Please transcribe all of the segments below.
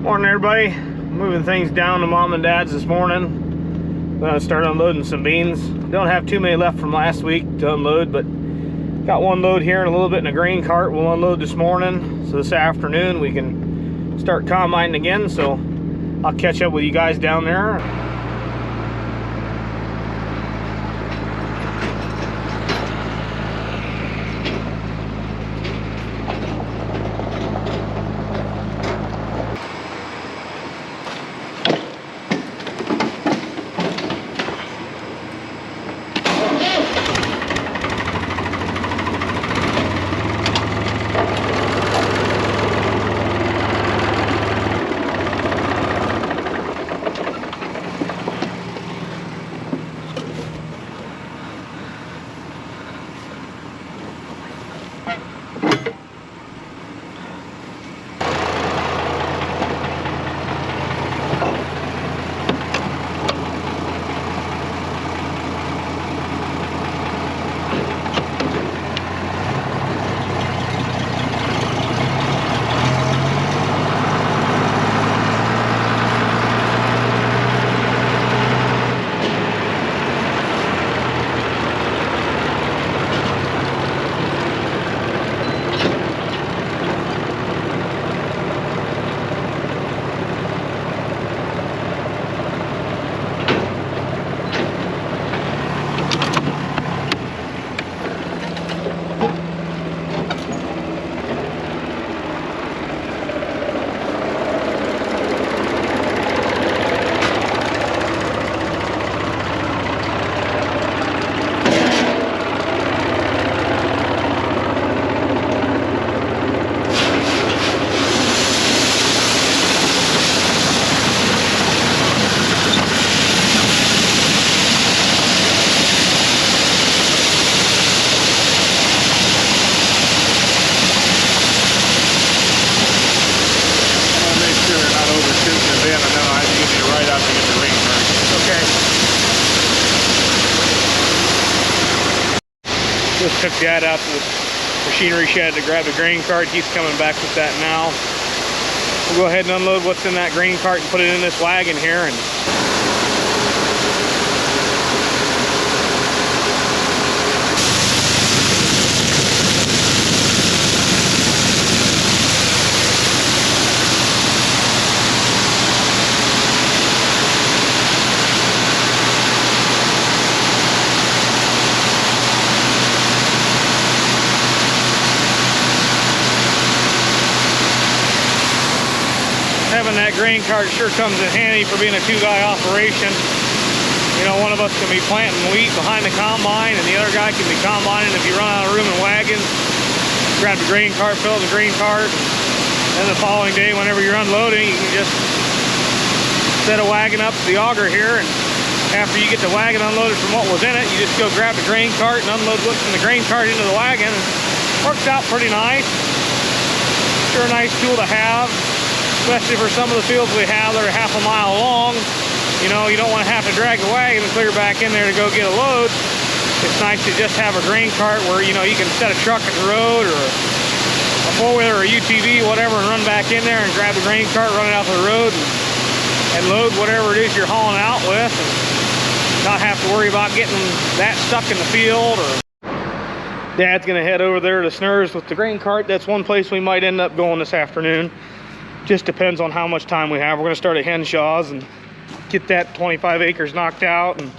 Morning, everybody. Moving things down to mom and dad's this morning. Gonna start unloading some beans. Don't have too many left from last week to unload, but got one load here and a little bit in a grain cart we'll unload this morning. So this afternoon we can start combining again. So I'll catch up with you guys down there. Just took Dad out to the machinery shed to grab the grain cart. He's coming back with that now. We'll go ahead and unload what's in that grain cart and put it in this wagon here. And having that grain cart sure comes in handy for being a two-guy operation. You know, one of us can be planting wheat behind the combine and the other guy can be combining. If you run out of room in wagons, grab the grain cart, fill the grain cart, and then the following day, whenever you're unloading, you can just set a wagon up to the auger here, and after you get the wagon unloaded from what was in it, you just go grab the grain cart and unload what's in the grain cart into the wagon. It works out pretty nice. Sure a nice tool to have, especially for some of the fields we have that are half a mile long. You know, you don't want to have to drag the wagon and clear back in there to go get a load. It's nice to just have a grain cart where, you know, you can set a truck at the road or a four-wheeler or a UTV, whatever, and run back in there and grab the grain cart, run it out to the road, and load whatever it is you're hauling out with, and not have to worry about getting that stuck in the field. Or Dad's gonna head over there to Snurs with the grain cart. That's one place we might end up going this afternoon. Just depends on how much time we have. We're gonna start at Henshaws and get that 25 acres knocked out and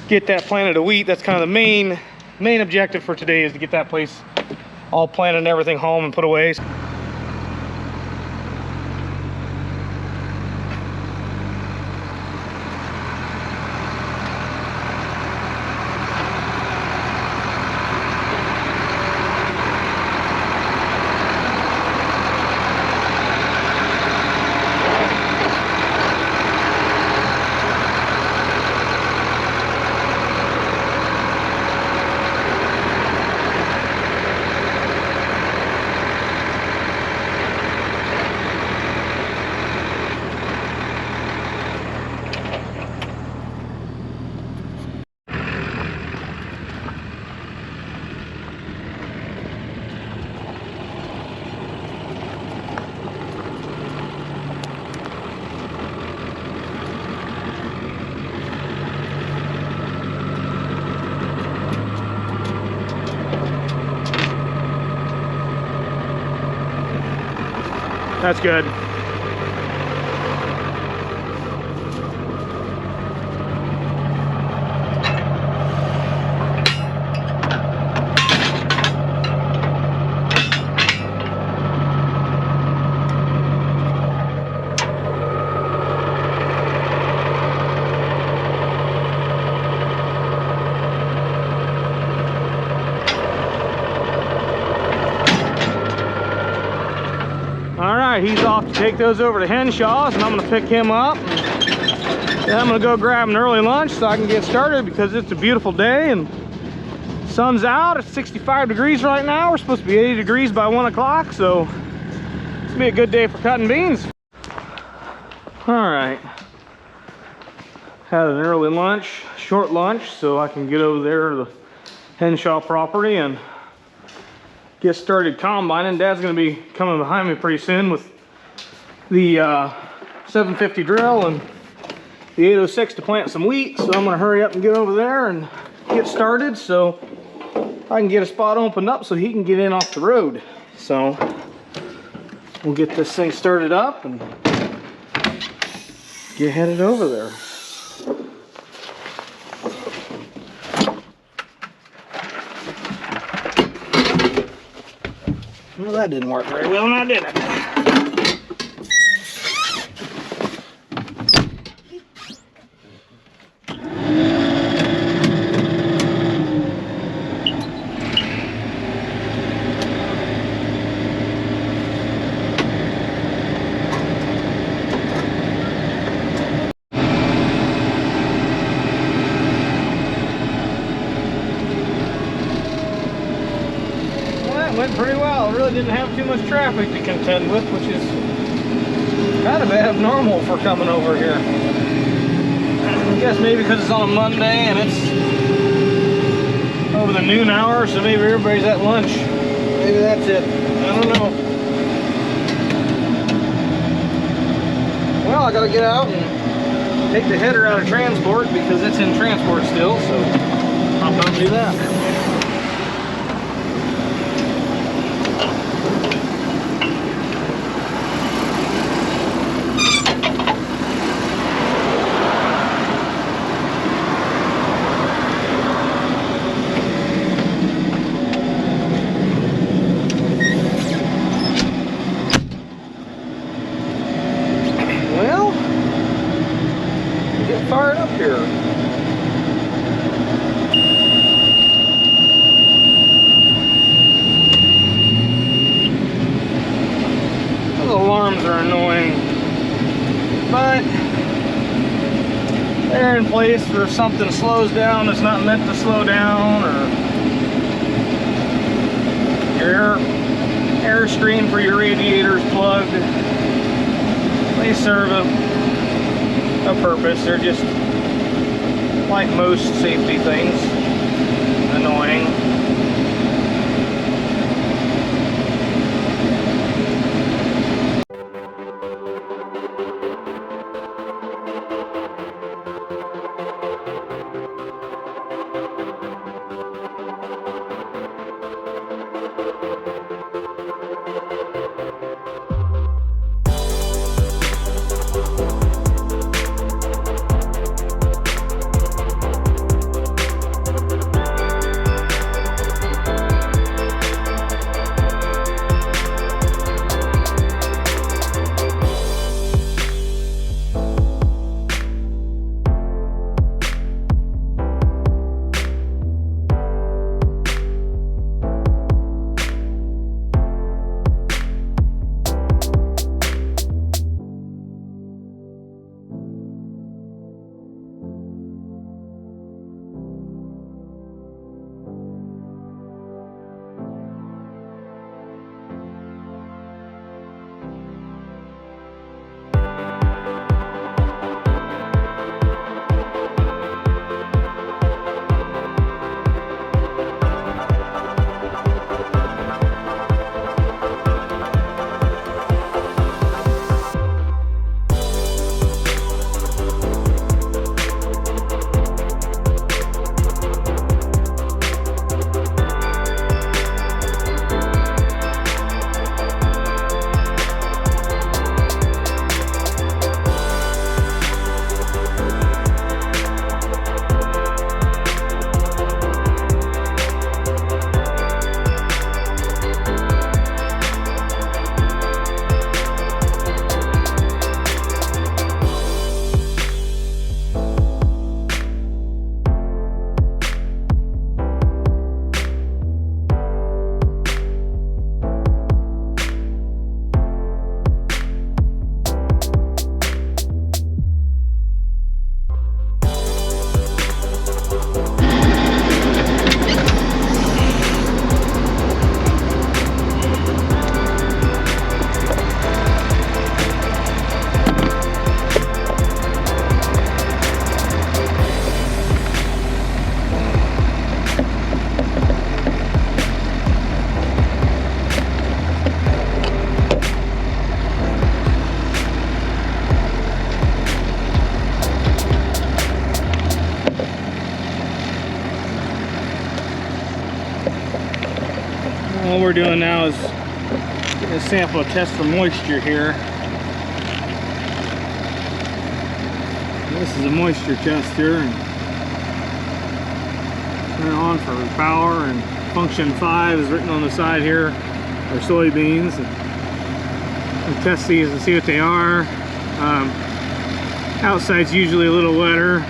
get that planted of wheat. That's kind of the main objective for today, is to get that place all planted and everything home and put away. That's good. He's off to take those over to Henshaws, and I'm going to pick him up. Then I'm going to go grab an early lunch so I can get started, because it's a beautiful day and sun's out. It's 65 degrees right now. We're supposed to be 80 degrees by 1 o'clock, so it's going to be a good day for cutting beans. All right. Had an early lunch, short lunch, so I can get over there to the Henshaw property and get started combining. Dad's going to be coming behind me pretty soon with the 750 drill and the 806 to plant some wheat, so I'm going to hurry up and get over there and get started so I can get a spot opened up so he can get in off the road. So we'll get this thing started up and get headed over there. Well, that didn't work very well, now did it? Went pretty well. Really didn't have too much traffic to contend with, which is kind of abnormal for coming over here. I guess maybe because it's on a Monday and it's over the noon hour, so maybe everybody's at lunch. Maybe that's it. I don't know. Well, I gotta get out and take the header out of transport because it's in transport still, so I'll come do that. Fired up here. Those alarms are annoying, but they're in place for if something slows down that's not meant to slow down, or your air stream for your radiator's plugged. They serve a purpose. They're just like most safety things, annoying. What we're doing now is getting a sample test for moisture here. This is a moisture tester, and turn it on for power, and function 5 is written on the side here, are soybeans. And we'll test these and see what they are. Outside's usually a little wetter.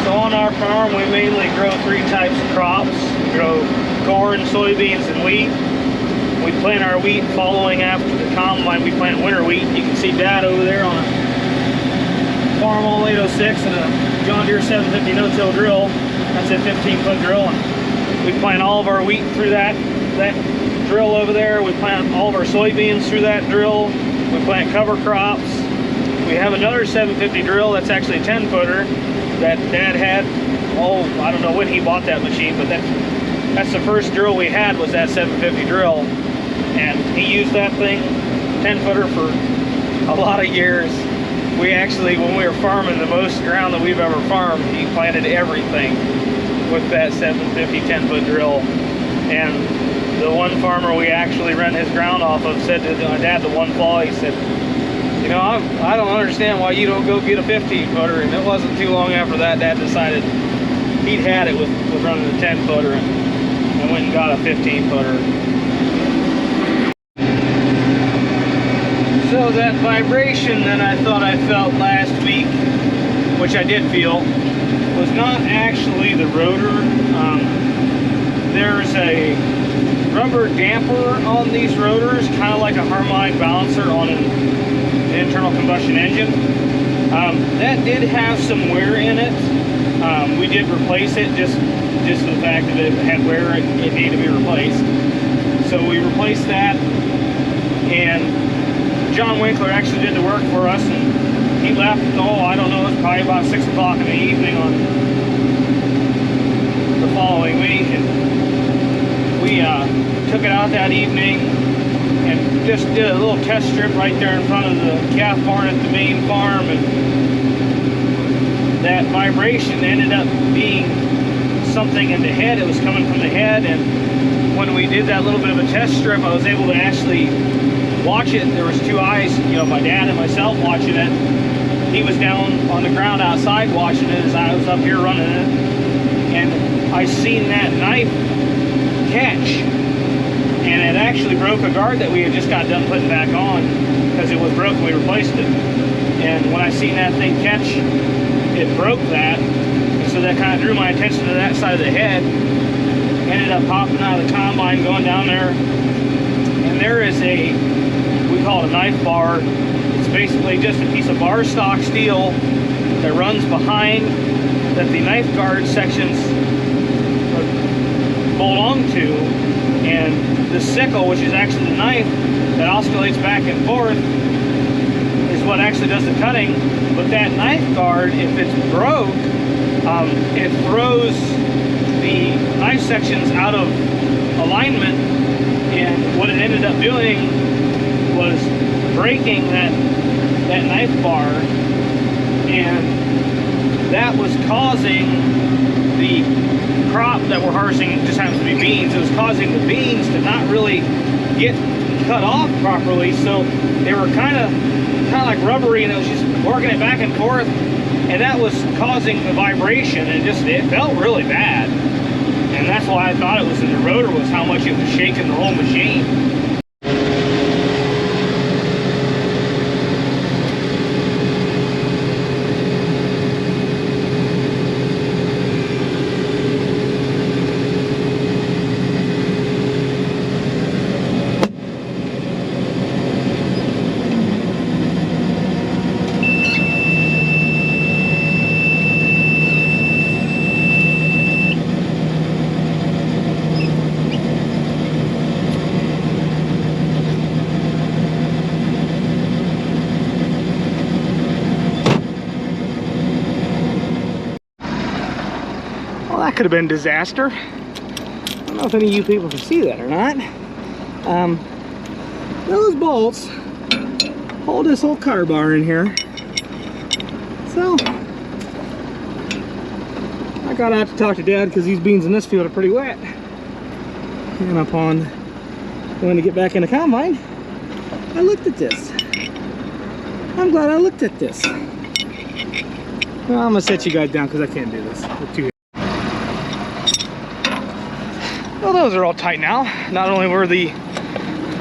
On our farm, we mainly grow 3 types of crops. We grow corn, soybeans, and wheat. We plant our wheat following after the combine. We plant winter wheat. You can see Dad over there on a Farmall 806 and a John Deere 750 no-till drill. That's a 15-foot drill. And we plant all of our wheat through that drill over there. We plant all of our soybeans through that drill. We plant cover crops. We have another 750 drill that's actually a 10-footer that Dad had. Oh, I don't know when he bought that machine, but that's the first drill we had, was that 750 drill. And he used that thing, 10-footer, for a lot of years. We actually, when we were farming the most ground that we've ever farmed, he planted everything with that 750 10-foot drill. And the one farmer we actually ran his ground off of said to my dad the one fall, he said, you know, I don't understand why you don't go get a 15-footer. And it wasn't too long after that, Dad decided he'd had it with running a 10-footer and went and got a 15-footer. So that vibration that I thought I felt last week, which I did feel, was not actually the rotor. There's a rubber damper on these rotors, kind of like a harmonic balancer on an internal combustion engine. That did have some wear in it. We did replace it, just the fact that it had wear, it needed to be replaced. So we replaced that, and John Winkler actually did the work for us, and he left, I don't know, it was probably about 6 o'clock in the evening on the following week, and we took it out that evening and just did a little test strip right there in front of the calf barn at the main farm, and that vibration ended up being something in the head. It was coming from the head, and when we did that little bit of a test strip, I was able to actually watch it. There was 2 eyes, you know, my dad and myself watching it. He was down on the ground outside watching it as I was up here running it, and I seen that knife catch, and it actually broke a guard that we had just got done putting back on because it was broken. We replaced it, and when I seen that thing catch, it broke that, and so that kind of drew my attention to that side of the head. Ended up popping out of the combine, going down there, and there is we call it a knife bar. It's basically just a piece of bar stock steel that runs behind, that the knife guard sections bolt onto, and the sickle, which is actually the knife that oscillates back and forth, is what actually does the cutting. But that knife guard, if it's broke, it throws the knife sections out of alignment, and what it ended up doing was breaking that knife bar, and that was causing the crop that we're harvesting, it just happens to be beans, it was causing the beans to not really get cut off properly, so they were kind of like rubbery, and it was just working it back and forth, and that was causing the vibration, and it felt really bad. And that's why I thought it was in the rotor, was how much it was shaking the whole machine. That could have been disaster. I don't know if any of you people can see that or not. Those bolts hold this whole cutter bar in here. So I got out to talk to Dad because these beans in this field are pretty wet. And upon going to get back in the combine, I looked at this. I'm glad I looked at this. Well, I'm gonna set you guys down because I can't do this with two. Well, those are all tight now. Not only were the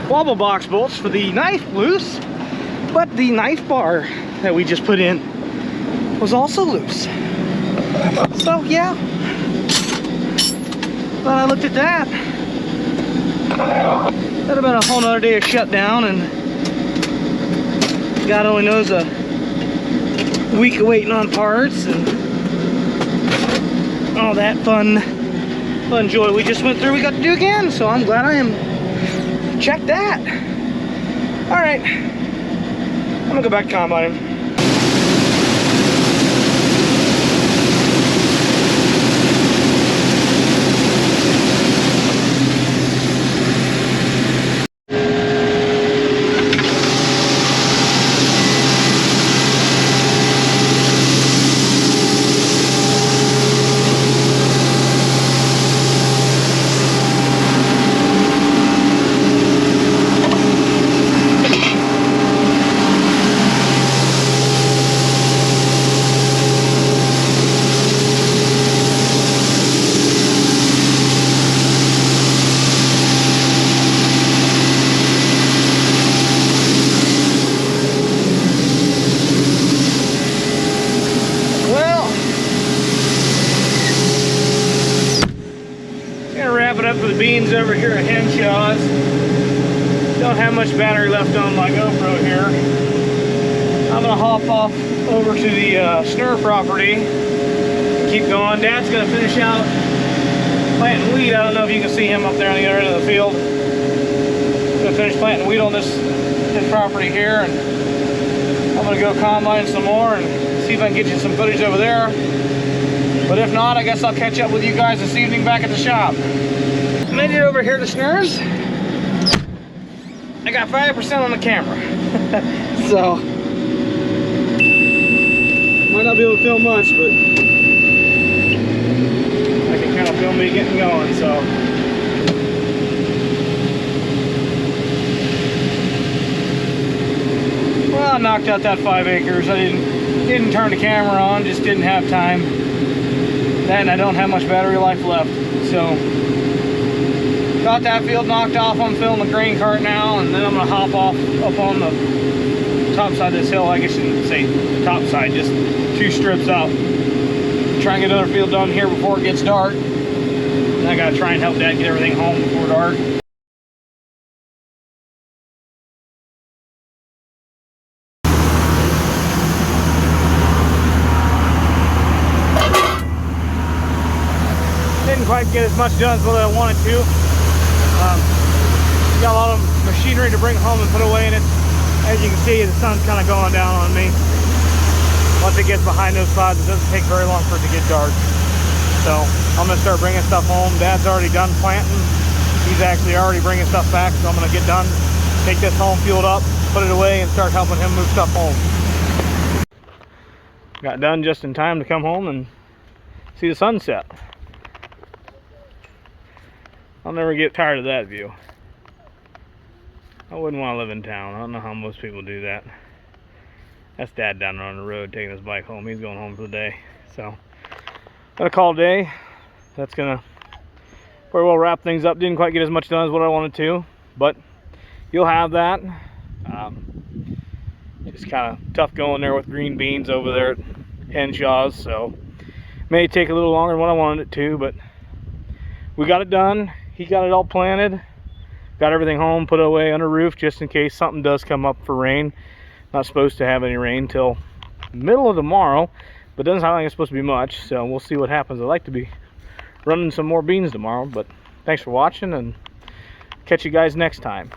wobble box bolts for the knife loose, but the knife bar that we just put in was also loose. So yeah, glad I looked at that. That'd have been a whole nother day of shutdown, and God only knows a week of waiting on parts and all that fun joy we just went through, we got to do again. So I'm glad I am checked that. All right, I'm gonna go back to combining. For the beans over here at Henshaws. Don't have much battery left on my GoPro here. I'm gonna hop off over to the snare property, keep going. Dad's gonna finish out planting wheat. I don't know if you can see him up there on the other end of the field. Gonna finish planting wheat on this property here, and I'm gonna go combine some more and see if I can get you some footage over there. But if not, I guess I'll catch up with you guys this evening back at the shop. Made it over here to snares. I got 5% on the camera. So might not be able to film much, but I can kind of film me getting going. So well, I knocked out that 5 acres. I didn't turn the camera on, just didn't have time. That, and I don't have much battery life left. So got that field knocked off. I'm filling the grain cart now, and then I'm gonna hop off up on the top side of this hill. I guess you can say top side, just 2 strips out. Try and get another field done here before it gets dark. And I gotta try and help Dad get everything home before dark. Didn't quite get as much done as what I wanted to. machinery to bring home and put away, and it's, as you can see, the sun's kind of going down on me. Once it gets behind those clouds, it doesn't take very long for it to get dark. So I'm gonna start bringing stuff home. Dad's already done planting. He's actually already bringing stuff back, so I'm gonna get done, take this home, fuel it up, put it away, and start helping him move stuff home. Got done just in time to come home and see the sunset. I'll never get tired of that view. I wouldn't want to live in town. I don't know how most people do that. That's Dad down there on the road taking his bike home. He's going home for the day. So, got a call today. That's gonna very well wrap things up. Didn't quite get as much done as what I wanted to, but you'll have that. Just kind of tough going there with green beans over there at Henshaws. So, may take a little longer than what I wanted it to, but we got it done. He got it all planted. Got everything home, put it away under roof just in case something does come up for rain. Not supposed to have any rain till middle of tomorrow, but doesn't sound like it's supposed to be much, so we'll see what happens. I'd like to be running some more beans tomorrow, but thanks for watching, and catch you guys next time.